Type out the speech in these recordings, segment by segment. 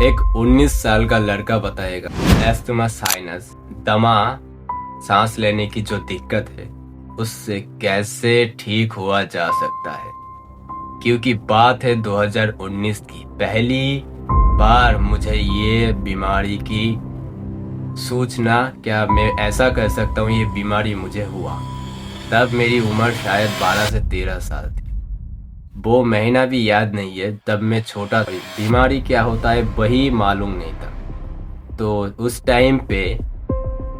एक 19 साल का लड़का बताएगा एस्थमा साइनस, दमा, सांस लेने की जो दिक्कत है उससे कैसे ठीक हुआ जा सकता है। क्योंकि बात है 2019 की, पहली बार मुझे ये बीमारी की सूचना, क्या मैं ऐसा कह सकता हूँ, ये बीमारी मुझे हुआ। तब मेरी उम्र शायद 12 से 13 साल थी। वो महीना भी याद नहीं है, तब मैं छोटा था। बीमारी क्या होता है वही मालूम नहीं था। तो उस टाइम पे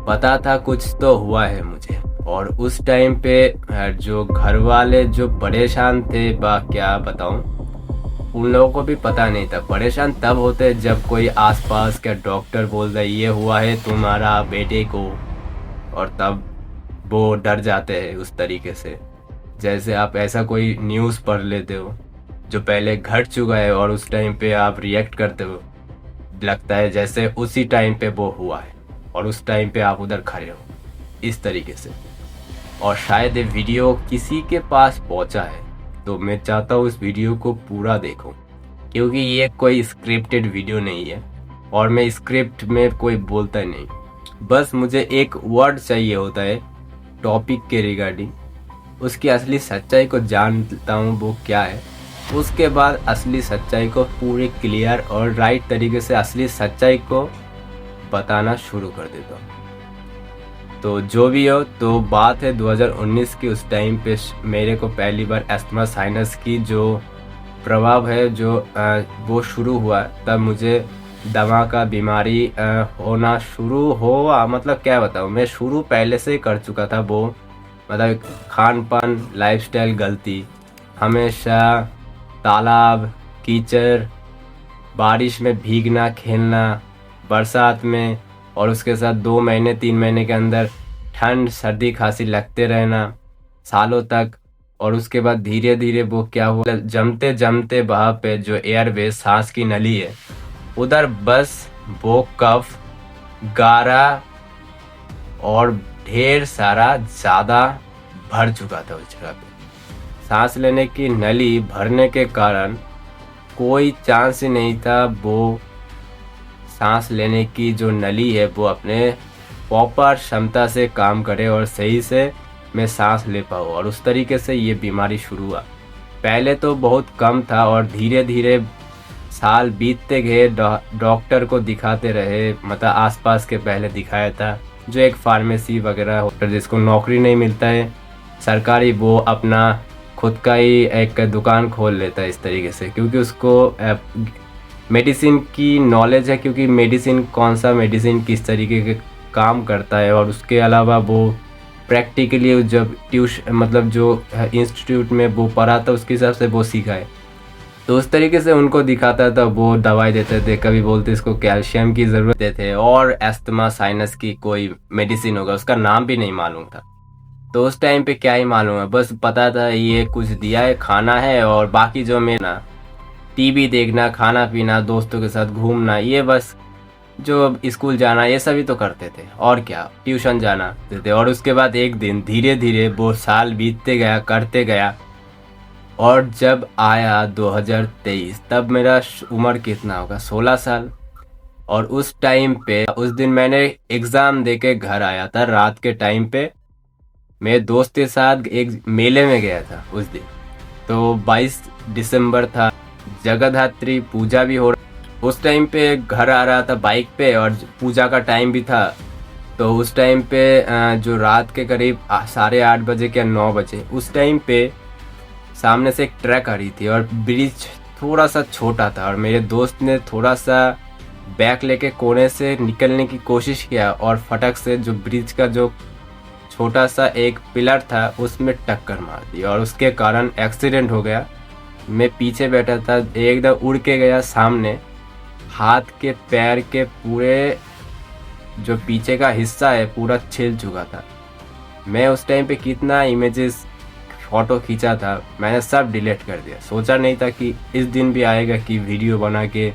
पता था कुछ तो हुआ है मुझे। और उस टाइम पे जो घर वाले जो परेशान थे, बा क्या बताऊं, उन लोगों को भी पता नहीं था। परेशान तब होते जब कोई आसपास का डॉक्टर बोल रहा है ये हुआ है तुम्हारा बेटे को, और तब वो डर जाते हैं उस तरीके से। जैसे आप ऐसा कोई न्यूज़ पढ़ लेते हो जो पहले घट चुका है और उस टाइम पे आप रिएक्ट करते हो, लगता है जैसे उसी टाइम पे वो हुआ है और उस टाइम पे आप उधर खड़े हो, इस तरीके से। और शायद ये वीडियो किसी के पास पहुंचा है, तो मैं चाहता हूँ इस वीडियो को पूरा देखो, क्योंकि ये कोई स्क्रिप्टेड वीडियो नहीं है और मैं स्क्रिप्ट में कोई बोलता नहीं। बस मुझे एक वर्ड चाहिए होता है टॉपिक के रिगार्डिंग, उसकी असली सच्चाई को जानता हूँ वो क्या है। उसके बाद असली सच्चाई को पूरी क्लियर और राइट तरीके से असली सच्चाई को बताना शुरू कर देता हूँ। तो जो भी हो, तो बात है 2019 की। उस टाइम पे मेरे को पहली बार एस्थमा साइनस की जो प्रभाव है जो वो शुरू हुआ। तब मुझे दमा का बीमारी होना शुरू हुआ। मतलब क्या बताऊँ, मैं शुरू पहले से ही कर चुका था वो। मतलब खान पान, लाइफस्टाइल गलती, हमेशा तालाब, कीचड़, बारिश में भीगना, खेलना, बरसात में, और उसके साथ 2 महीने 3 महीने के अंदर ठंड सर्दी खांसी लगते रहना सालों तक। और उसके बाद धीरे धीरे वो क्या हुआ, जमते जमते वहाँ पे जो एयरवे, सांस की नली है उधर, बस वो कफ, गारा और ढेर सारा ज़्यादा भर चुका था उस जगह पे। सांस लेने की नली भरने के कारण कोई चांस ही नहीं था वो सांस लेने की जो नली है वो अपने प्रॉपर क्षमता से काम करे और सही से मैं सांस ले पाऊँ। और उस तरीके से ये बीमारी शुरू हुआ। पहले तो बहुत कम था और धीरे धीरे साल बीतते गए, डॉक्टर को दिखाते रहे। मतलब आसपास के पहले दिखाया था, जो एक फार्मेसी वगैरह होता है जिसको नौकरी नहीं मिलता है सरकारी, वो अपना खुद का ही एक दुकान खोल लेता है इस तरीके से, क्योंकि उसको मेडिसिन की नॉलेज है, क्योंकि मेडिसिन कौन सा मेडिसिन किस तरीके के काम करता है। और उसके अलावा वो प्रैक्टिकली जब मतलब जो इंस्टीट्यूट में वो पढ़ा था उसके हिसाब से वो सीखा है। तो उस तरीके से उनको दिखाता था, वो दवाई देते थे। कभी बोलते इसको कैल्शियम की ज़रूरत थे, और एस्थमा साइनस की कोई मेडिसिन होगा, उसका नाम भी नहीं मालूम था। तो उस टाइम पे क्या ही मालूम है, बस पता था ये कुछ दिया है, खाना है, और बाकी जो मैं ना टीवी देखना, खाना पीना, दोस्तों के साथ घूमना, ये बस जो स्कूल जाना, ये सभी तो करते थे। और क्या, ट्यूशन जाना थे। और उसके बाद एक दिन धीरे धीरे वो साल बीतते गया, करते गया। और जब आया 2023, तब मेरा उम्र कितना होगा, 16 साल। और उस टाइम पे, उस दिन मैंने एग्ज़ाम दे के घर आया था रात के टाइम पे। मेरे दोस्त के साथ एक मेले में गया था उस दिन। तो 22 दिसंबर था, जगद्धात्री पूजा भी हो रहा। उस टाइम पे घर आ रहा था बाइक पे, और पूजा का टाइम भी था। तो उस टाइम पे जो रात के करीब 8:30 बजे या 9 बजे, उस टाइम पे सामने से एक ट्रक आ रही थी और ब्रिज थोड़ा सा छोटा था। और मेरे दोस्त ने थोड़ा सा बैक लेके कोने से निकलने की कोशिश किया और फटक से जो ब्रिज का जो छोटा सा एक पिलर था उसमें टक्कर मार दी, और उसके कारण एक्सीडेंट हो गया। मैं पीछे बैठा था, एकदम उड़ के गया सामने। हाथ के पैर के पूरे जो पीछे का हिस्सा है पूरा छिल चुका था। मैं उस टाइम पे कितना इमेजेस फ़ोटो खींचा था, मैंने सब डिलीट कर दिया। सोचा नहीं था कि इस दिन भी आएगा कि वीडियो बना के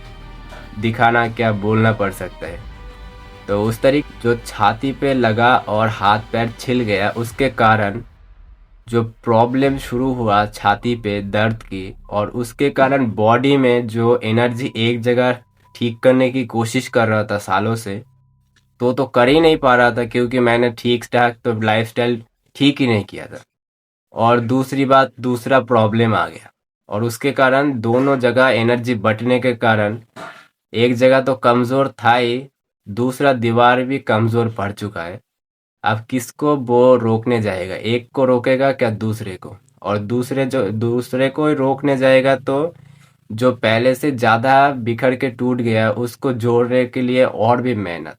दिखाना क्या बोलना पड़ सकता है। तो उस तरीके जो छाती पे लगा और हाथ पैर छिल गया, उसके कारण जो प्रॉब्लम शुरू हुआ छाती पे दर्द की, और उसके कारण बॉडी में जो एनर्जी एक जगह ठीक करने की कोशिश कर रहा था सालों से, तो कर ही नहीं पा रहा था क्योंकि मैंने ठीक ठाक तो लाइफस्टाइल ठीक ही नहीं किया था। और दूसरी बात, दूसरा प्रॉब्लम आ गया और उसके कारण दोनों जगह एनर्जी बंटने के कारण एक जगह तो कमजोर था ही, दूसरा दीवार भी कमजोर पड़ चुका है। अब किसको वो रोकने जाएगा? एक को रोकेगा क्या दूसरे को? और दूसरे को ही रोकने जाएगा तो जो पहले से ज्यादा बिखर के टूट गया उसको जोड़ने के लिए और भी मेहनत,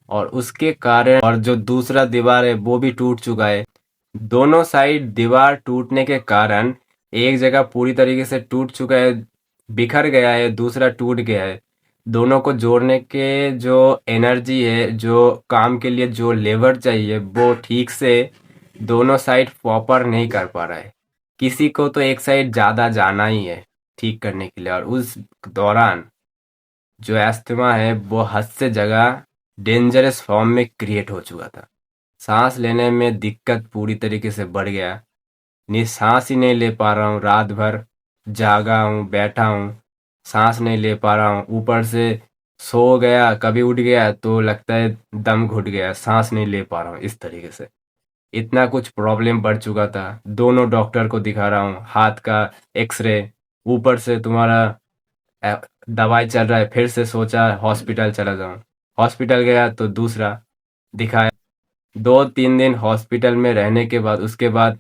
और उसके कारण और जो दूसरा दीवार है वो भी टूट चुका है। दोनों साइड दीवार टूटने के कारण एक जगह पूरी तरीके से टूट चुका है, बिखर गया है, दूसरा टूट गया है। दोनों को जोड़ने के जो एनर्जी है, जो काम के लिए जो लेबर चाहिए, वो ठीक से दोनों साइड प्रॉपर नहीं कर पा रहा है। किसी को तो एक साइड ज्यादा जाना ही है ठीक करने के लिए, और उस दौरान जो अस्थमा है वो हद से जगह डेंजरस फॉर्म में क्रिएट हो चुका था। सांस लेने में दिक्कत पूरी तरीके से बढ़ गया। नहीं, सांस ही नहीं ले पा रहा हूँ, रात भर जागा हूँ, बैठा हूँ, सांस नहीं ले पा रहा हूँ। ऊपर से सो गया, कभी उठ गया तो लगता है दम घुट गया, सांस नहीं ले पा रहा हूँ, इस तरीके से इतना कुछ प्रॉब्लम बढ़ चुका था। दोनों डॉक्टर को दिखा रहा हूँ, हाथ का एक्सरे, ऊपर से तुम्हारा दवाई चल रहा है। फिर से सोचा हॉस्पिटल चला जाऊं, हॉस्पिटल गया तो दूसरा दिखाया। 2-3 दिन हॉस्पिटल में रहने के बाद उसके बाद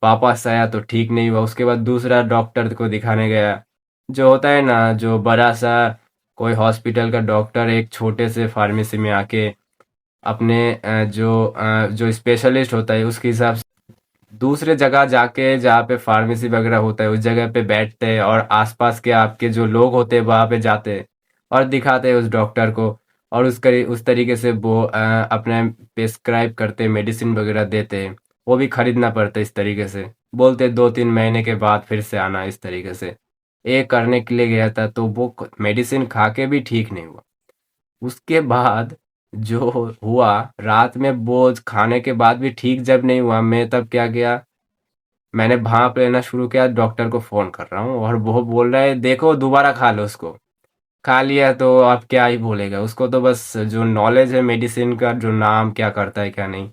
वापस आया तो ठीक नहीं हुआ। उसके बाद दूसरा डॉक्टर को दिखाने गया। जो होता है ना, जो बड़ा सा कोई हॉस्पिटल का डॉक्टर एक छोटे से फार्मेसी में आके अपने जो स्पेशलिस्ट होता है उसके हिसाब से दूसरे जगह जाके, जहाँ पे फार्मेसी वगैरह होता है उस जगह पे बैठते हैं और आसपास के आपके जो लोग होते हैं वहाँ पे जाते हैं और दिखाते हैं उस डॉक्टर को। और उस तरीके से वो अपने प्रिस्क्राइब करते हैं, मेडिसिन वगैरह देते हैं। वो भी खरीदना पड़ता है इस तरीके से। बोलते 2-3 महीने के बाद फिर से आना, इस तरीके से। ये करने के लिए गया था तो वो मेडिसिन खा के भी ठीक नहीं हुआ। उसके बाद जो हुआ, रात में वो खाने के बाद भी ठीक जब नहीं हुआ, मैं तब क्या किया, मैंने भाप लेना शुरू किया। डॉक्टर को फोन कर रहा हूँ और वो बोल रहा है देखो दोबारा खा लो उसको। खा लिया तो अब क्या ही बोलेगा, उसको तो बस जो नॉलेज है मेडिसिन का, जो नाम क्या करता है क्या नहीं,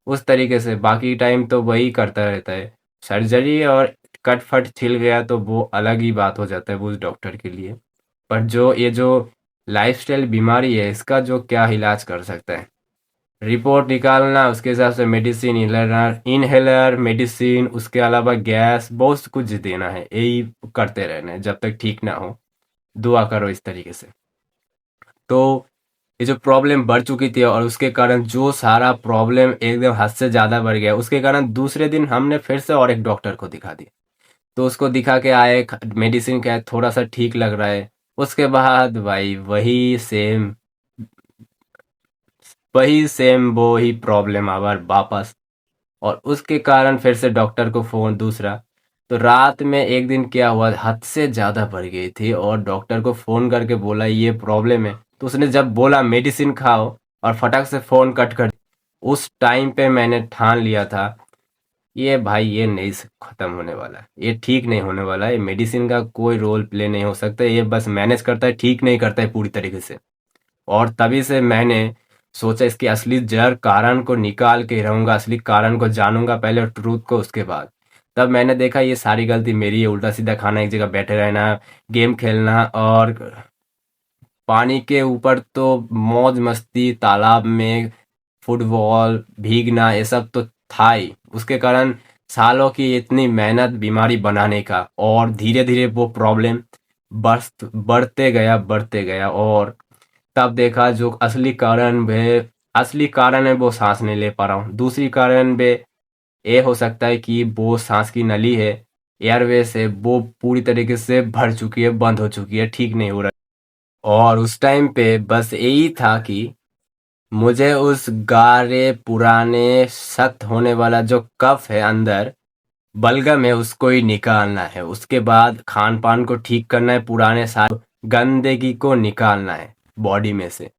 उस तरीके से बाकी टाइम तो वही करता रहता है। सर्जरी और कट फट छिल गया तो वो अलग ही बात हो जाता है वो उस डॉक्टर के लिए। पर जो ये जो लाइफस्टाइल बीमारी है इसका जो क्या इलाज कर सकता है? रिपोर्ट निकालना, उसके हिसाब से मेडिसिन, इनहेलर इनहेलर मेडिसिन, उसके अलावा गैस, बहुत कुछ देना है। यही करते रहना है जब तक ठीक ना हो। दुआ करो इस तरीके से। तो ये जो प्रॉब्लम बढ़ चुकी थी और उसके कारण जो सारा प्रॉब्लम एकदम हद से ज्यादा बढ़ गया, उसके कारण दूसरे दिन हमने फिर से और एक डॉक्टर को दिखा दिया। तो उसको दिखा के आए, मेडिसिन का थोड़ा सा ठीक लग रहा है। उसके बाद भाई वही सेम वो ही प्रॉब्लम आवर वापस। और उसके कारण फिर से डॉक्टर को फोन दूसरा। तो रात में एक दिन क्या हुआ, हद से ज्यादा बढ़ गई थी और डॉक्टर को फोन करके बोला ये प्रॉब्लम है। तो उसने जब बोला मेडिसिन खाओ और फटक से फोन कट कर, उस टाइम पे मैंने ठान लिया था ये भाई ये नहीं खत्म होने वाला है, ये ठीक नहीं होने वाला है। मेडिसिन का कोई रोल प्ले नहीं हो सकता, ये बस मैनेज करता है, ठीक नहीं करता है पूरी तरीके से। और तभी से मैंने सोचा इसकी असली जड़ कारण को निकाल के रहूंगा, असली कारण को जानूंगा पहले, ट्रूथ को उसके बाद। तब मैंने देखा ये सारी गलती मेरी है, उल्टा सीधा खाना, एक जगह बैठे रहना, गेम खेलना और पानी के ऊपर तो मौज मस्ती, तालाब में फुटबॉल भीगना, ये सब तो था ही। उसके कारण सालों की इतनी मेहनत बीमारी बनाने का, और धीरे धीरे वो प्रॉब्लम बढ़ते गया। और तब देखा जो असली कारण है वो सांस नहीं ले पा रहा हूँ। दूसरी कारण भी ये हो सकता है कि वो सांस की नली है, एयरवेज है, वो पूरी तरीके से भर चुकी है, बंद हो चुकी है, ठीक नहीं हो रहा है। और उस टाइम पे बस यही था कि मुझे उस गाढ़े पुराने सख्त होने वाला जो कफ है अंदर, बलगम है, उसको ही निकालना है। उसके बाद खान पान को ठीक करना है, पुराने सारे गंदगी को निकालना है बॉडी में से,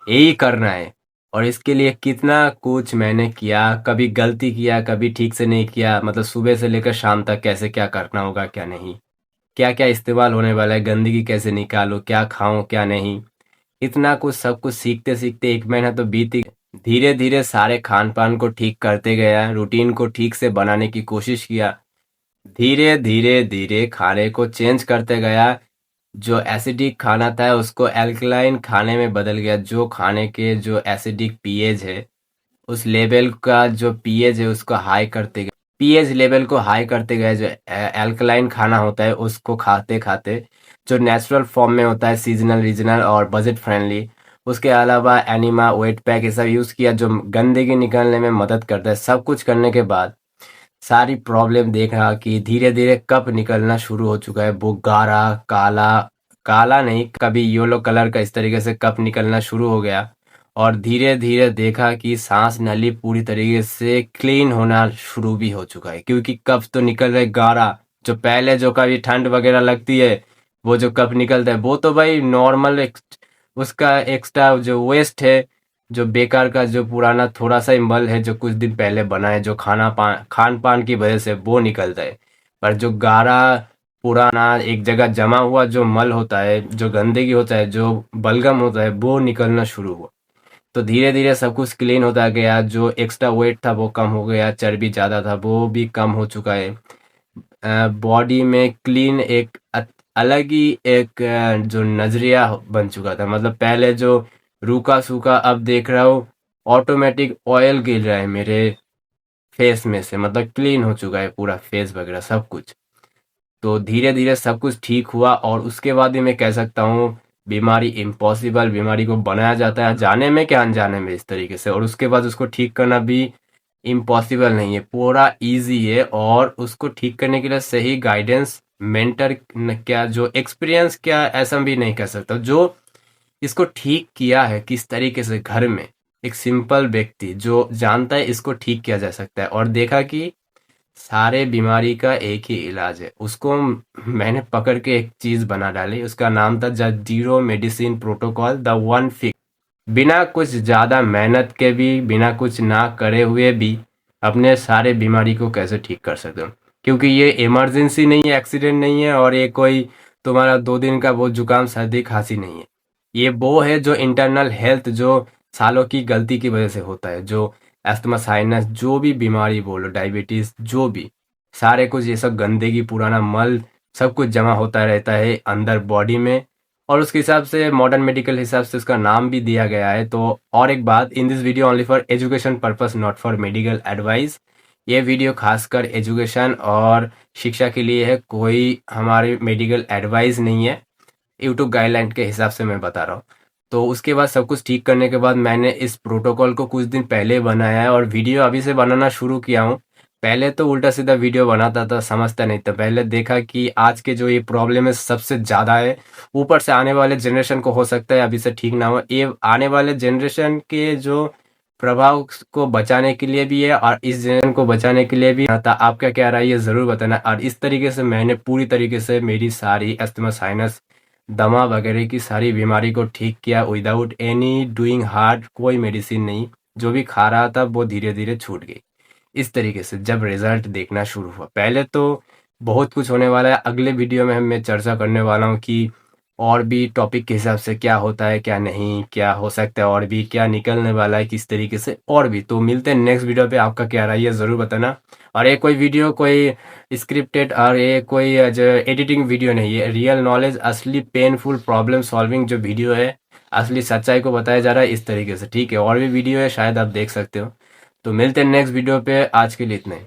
यही करना है। और इसके लिए कितना कुछ मैंने किया, कभी गलती किया, कभी ठीक से नहीं किया, मतलब सुबह से लेकर शाम तक कैसे क्या करना होगा क्या नहीं। क्या क्या इस्तेमाल होने वाला है, गंदगी कैसे निकालो, क्या खाऊं क्या नहीं, इतना कुछ सब कुछ सीखते सीखते 1 महीना तो बीत ही गया। धीरे धीरे सारे खान पान को ठीक करते गया, रूटीन को ठीक से बनाने की कोशिश किया। धीरे धीरे धीरे खाने को चेंज करते गया। जो एसिडिक खाना था उसको एल्कलाइन खाने में बदल गया। जो खाने के जो एसिडिक पीएच है, उस लेवल का जो पीएच है उसको हाई करते गए। पीएच लेवल को हाई करते गए। जो एल्कलाइन खाना होता है उसको खाते खाते जो नेचुरल फॉर्म में होता है, सीजनल रीजनल और बजट फ्रेंडली, उसके अलावा एनिमा वेट पैक ये सब यूज़ किया जो गंदगी निकलने में मदद करता है। सब कुछ करने के बाद सारी प्रॉब्लम देख रहा कि धीरे धीरे कप निकलना शुरू हो चुका है। वो गाढ़ा काला, काला नहीं कभी येलो कलर का इस तरीके से कप निकलना शुरू हो गया। और धीरे धीरे देखा कि सांस नली पूरी तरीके से क्लीन होना शुरू भी हो चुका है, क्योंकि कप तो निकल रहे गाढ़ा। जो पहले जो कभी ठंड वगैरह लगती है, वो जो कप निकलता है वो तो भाई नॉर्मल, उसका एक्स्ट्रा जो वेस्ट है, जो बेकार का जो पुराना थोड़ा सा ही मल है जो कुछ दिन पहले बना है, जो खान पान की वजह से वो निकलता है। पर जो गाढ़ा पुराना एक जगह जमा हुआ जो मल होता है, जो गंदगी होता है, जो बलगम होता है, वो निकलना शुरू हुआ। तो धीरे धीरे सब कुछ क्लीन होता गया। जो एक्स्ट्रा वेट था वो कम हो गया, चर्बी ज़्यादा था वो भी कम हो चुका है। बॉडी में क्लीन एक अलग ही एक जो नजरिया बन चुका था। मतलब पहले जो रूखा सूखा, अब देख रहा हूँ ऑटोमेटिक ऑयल गिर रहा है मेरे फेस में से। मतलब क्लीन हो चुका है पूरा फेस वगैरह सब कुछ। तो धीरे धीरे सब कुछ ठीक हुआ। और उसके बाद ही मैं कह सकता हूँ बीमारी इम्पॉसिबल, बीमारी को बनाया जाता है जाने में क्या अनजाने में इस तरीके से, और उसके बाद उसको ठीक करना भी इम्पॉसिबल नहीं है, पूरा इजी है। और उसको ठीक करने के लिए सही गाइडेंस, मेंटर क्या, जो एक्सपीरियंस क्या, ऐसा भी नहीं कह सकता। जो इसको ठीक किया है किस तरीके से घर में, एक सिंपल व्यक्ति जो जानता है इसको ठीक किया जा सकता है, और देखा कि सारे बीमारी का एक ही इलाज है, उसको मैंने पकड़ के एक चीज बना डाली। उसका नाम था the zero medicine protocol, the one fix. बिना कुछ ज्यादा मेहनत के भी, बिना कुछ ना करे हुए भी अपने सारे बीमारी को कैसे ठीक कर सकते हो। क्योंकि ये इमरजेंसी नहीं है, एक्सीडेंट नहीं है, और ये कोई तुम्हारा 2 दिन का वो जुकाम सर्दी खांसी नहीं है। ये वो है जो इंटरनल हेल्थ, जो सालों की गलती की वजह से होता है, जो अस्थमा, साइनस, जो भी बीमारी बोलो, डायबिटीज, जो भी सारे कुछ ये सब गंदगी, पुराना मल, सब कुछ जमा होता रहता है अंदर बॉडी में। और उसके हिसाब से मॉडर्न मेडिकल हिसाब से उसका नाम भी दिया गया है। तो और एक बात, in this video only for education purpose, not for medical advice. ये वीडियो खासकर एजुकेशन और शिक्षा के लिए है, कोई हमारी मेडिकल एडवाइस नहीं है। यूट्यूब गाइडलाइन के हिसाब से मैं बता रहा हूँ। तो उसके बाद सब कुछ ठीक करने के बाद मैंने इस प्रोटोकॉल को कुछ दिन पहले बनाया है, और वीडियो अभी से बनाना शुरू किया हूँ। पहले तो उल्टा सीधा वीडियो बनाता था, समझता नहीं था। पहले देखा कि आज के जो ये प्रॉब्लम है सबसे ज़्यादा है, ऊपर से आने वाले जनरेशन को हो सकता है अभी से ठीक ना हो। ये आने वाले जनरेशन के जो प्रभाव को बचाने के लिए भी है, और इस जनरेशन को बचाने के लिए भी था। आपका क्या राय है ज़रूर बताना। और इस तरीके से मैंने पूरी तरीके से मेरी सारी अस्थमा, साइनस, दमा वगैरह की सारी बीमारी को ठीक किया विदाउट एनी डूइंग हार्ड, कोई मेडिसिन नहीं। जो भी खा रहा था वो धीरे धीरे छूट गई। इस तरीके से जब रिजल्ट देखना शुरू हुआ, पहले तो बहुत कुछ होने वाला है। अगले वीडियो में मैं चर्चा करने वाला हूँ कि और भी टॉपिक के हिसाब से क्या होता है, क्या नहीं, क्या हो सकता है, और भी क्या निकलने वाला है किस तरीके से, और भी। तो मिलते हैं नेक्स्ट वीडियो पे। आपका क्या राय है ज़रूर बताना। और ये कोई वीडियो कोई स्क्रिप्टेड और ये कोई जो एडिटिंग वीडियो नहीं है, रियल नॉलेज, असली पेनफुल प्रॉब्लम सॉल्विंग जो वीडियो है, असली सच्चाई को बताया जा रहा है इस तरीके से, ठीक है। और भी वीडियो है शायद आप देख सकते हो। तो मिलते हैं नेक्स्ट वीडियो पे, आज के लिए इतना ही।